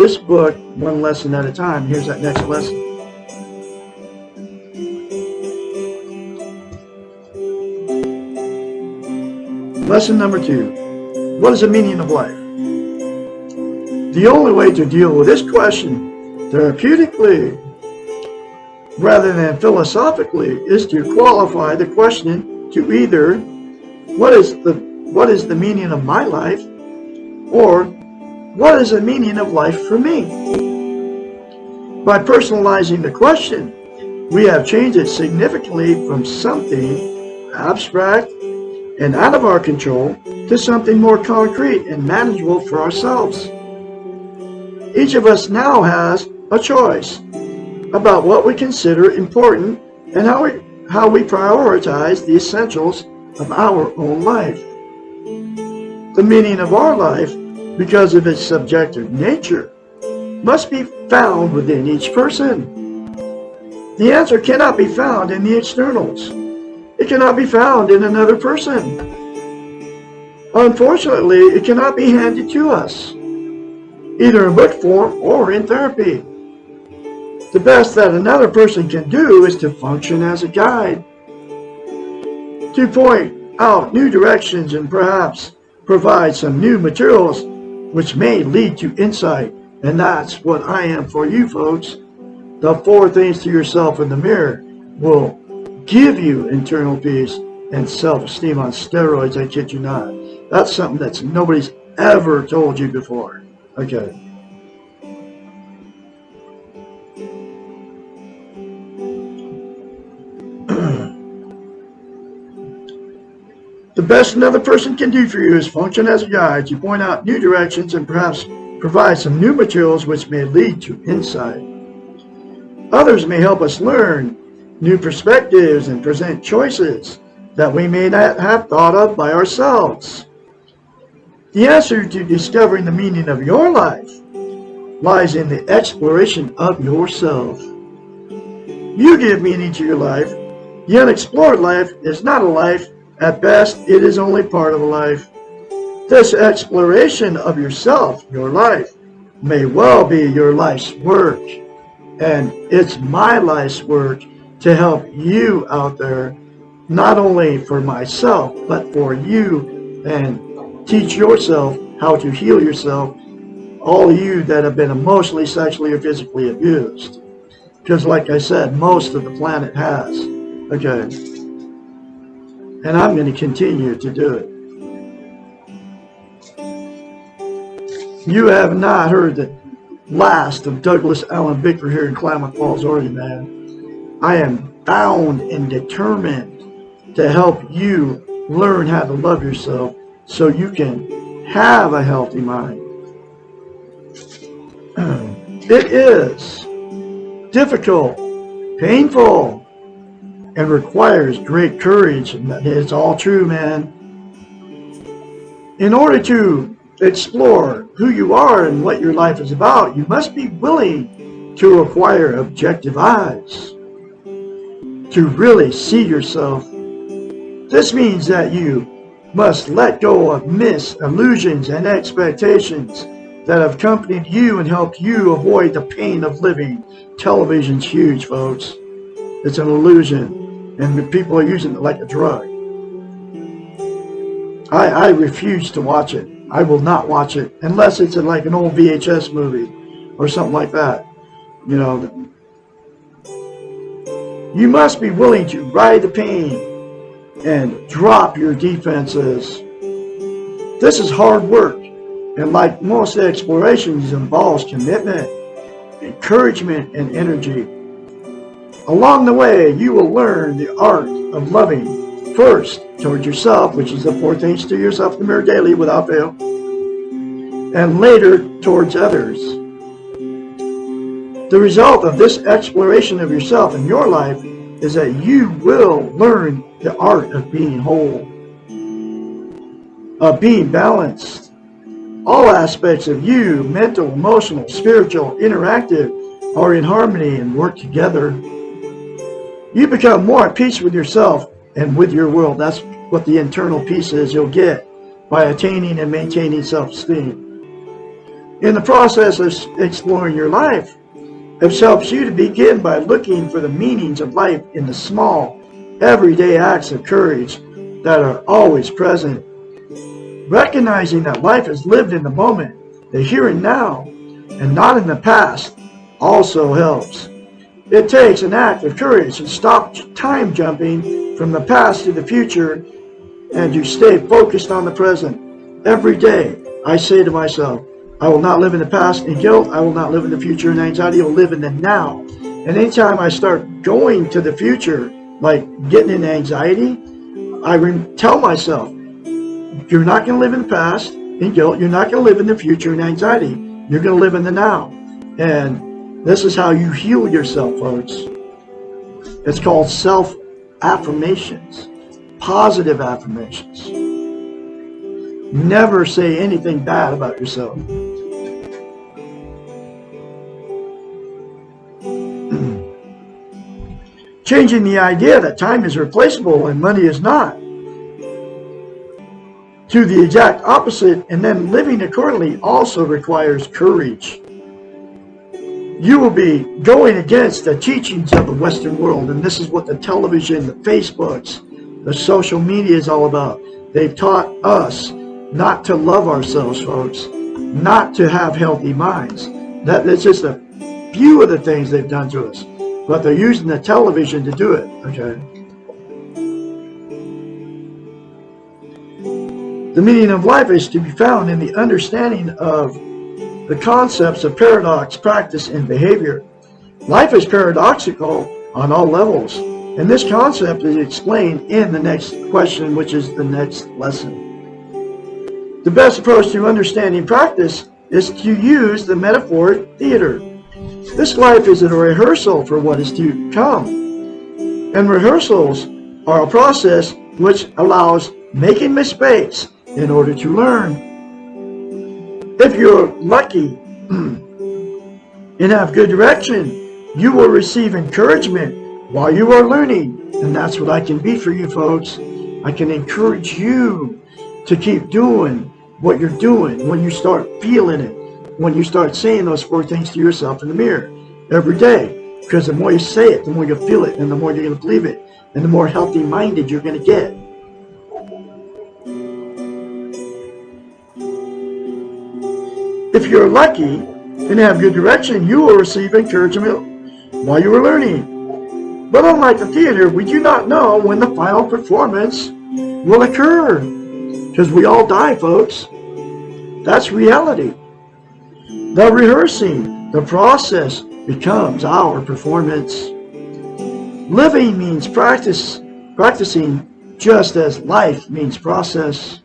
this book one lesson at a time. Here's that next lesson. Lesson number 2. What is the meaning of life? The only way to deal with this question therapeutically rather than philosophically is to qualify the question to either what is the meaning of my life, or what is the meaning of life for me? By personalizing the question, we have changed it significantly from something abstract and out of our control to something more concrete and manageable for ourselves. Each of us now has a choice about what we consider important and how we prioritize the essentials of our own life. The meaning of our life, because of its subjective nature, must be found within each person. The answer cannot be found in the externals. It cannot be found in another person. Unfortunately, it cannot be handed to us, either in book form or in therapy. The best that another person can do is to function as a guide, to point out new directions and perhaps provide some new materials which may lead to insight. And that's what I am for you folks. The 4 things to yourself in the mirror will give you internal peace and self-esteem on steroids, I kid you not. That's something that nobody's ever told you before. Okay. The best another person can do for you is function as a guide to point out new directions and perhaps provide some new materials which may lead to insight. Others may help us learn new perspectives and present choices that we may not have thought of by ourselves. The answer to discovering the meaning of your life lies in the exploration of yourself. You give meaning to your life. The unexplored life is not a life. At best, it is only part of a life. This exploration of yourself, your life, may well be your life's work. And it's my life's work to help you out there, not only for myself, but for you, and teach yourself how to heal yourself, all you that have been emotionally, sexually, or physically abused. Because like I said, most of the planet has. Okay. And I'm going to continue to do it. You have not heard the last of Douglas Allen Bickler here in Klamath Falls, Oregon, man. I am bound and determined to help you learn how to love yourself so you can have a healthy mind. It is difficult, painful, and requires great courage. And it's all true, man. In order to explore who you are and what your life is about, you must be willing to acquire objective eyes to really see yourself. This means that you must let go of myths, illusions, and expectations that have accompanied you and helped you avoid the pain of living. Television's huge, folks. It's an illusion, and people are using it like a drug. I refuse to watch it. I will not watch it unless it's like an old VHS movie or something like that. You know, you must be willing to ride the pain and drop your defenses. This is hard work, and like most explorations, involves commitment, encouragement, and energy. Along the way, you will learn the art of loving, first towards yourself, which is the 4 things to yourself in the mirror daily without fail, and later towards others. The result of this exploration of yourself in your life is that you will learn the art of being whole, of being balanced. All aspects of you, mental, emotional, spiritual, interactive, are in harmony and work together. You become more at peace with yourself and with your world. That's what the internal peace is you'll get by attaining and maintaining self-esteem. In the process of exploring your life, it helps you to begin by looking for the meanings of life in the small, everyday acts of courage that are always present. Recognizing that life is lived in the moment, the here and now, and not in the past, also helps. It takes an act of courage to stop time jumping from the past to the future and to stay focused on the present. Every day, I say to myself, I will not live in the past in guilt. I will not live in the future in anxiety. I will live in the now. And anytime I start going to the future, like getting in anxiety, I tell myself, you're not going to live in the past in guilt. You're not going to live in the future in anxiety. You're going to live in the now. And this is how you heal yourself, folks. It's called self-affirmations, positive affirmations. Never say anything bad about yourself. Changing the idea that time is replaceable and money is not, to the exact opposite, and then living accordingly also requires courage. You will be going against the teachings of the Western world, and this is what the television, the Facebooks, the social media is all about. They've taught us not to love ourselves, folks, not to have healthy minds. That's just a few of the things they've done to us, but they're using the television to do it, okay? The meaning of life is to be found in the understanding of the concepts of paradox, practice, and behavior. Life is paradoxical on all levels, and this concept is explained in the next question, which is the next lesson. The best approach to understanding practice is to use the metaphor theater. This life is a rehearsal for what is to come, and rehearsals are a process which allows making mistakes in order to learn. If you're lucky and have good direction, you will receive encouragement while you are learning. And that's what I can be for you, folks. I can encourage you to keep doing what you're doing when you start feeling it, when you start saying those 4 things to yourself in the mirror every day. Because the more you say it, the more you feel it, and the more you're going to believe it, and the more healthy-minded you're going to get. If you're lucky and have good direction, you will receive encouragement while you are learning. But unlike the theater, we do not know when the final performance will occur. Because we all die, folks. That's reality. The rehearsing, the process, becomes our performance. Living means practicing just as life means process.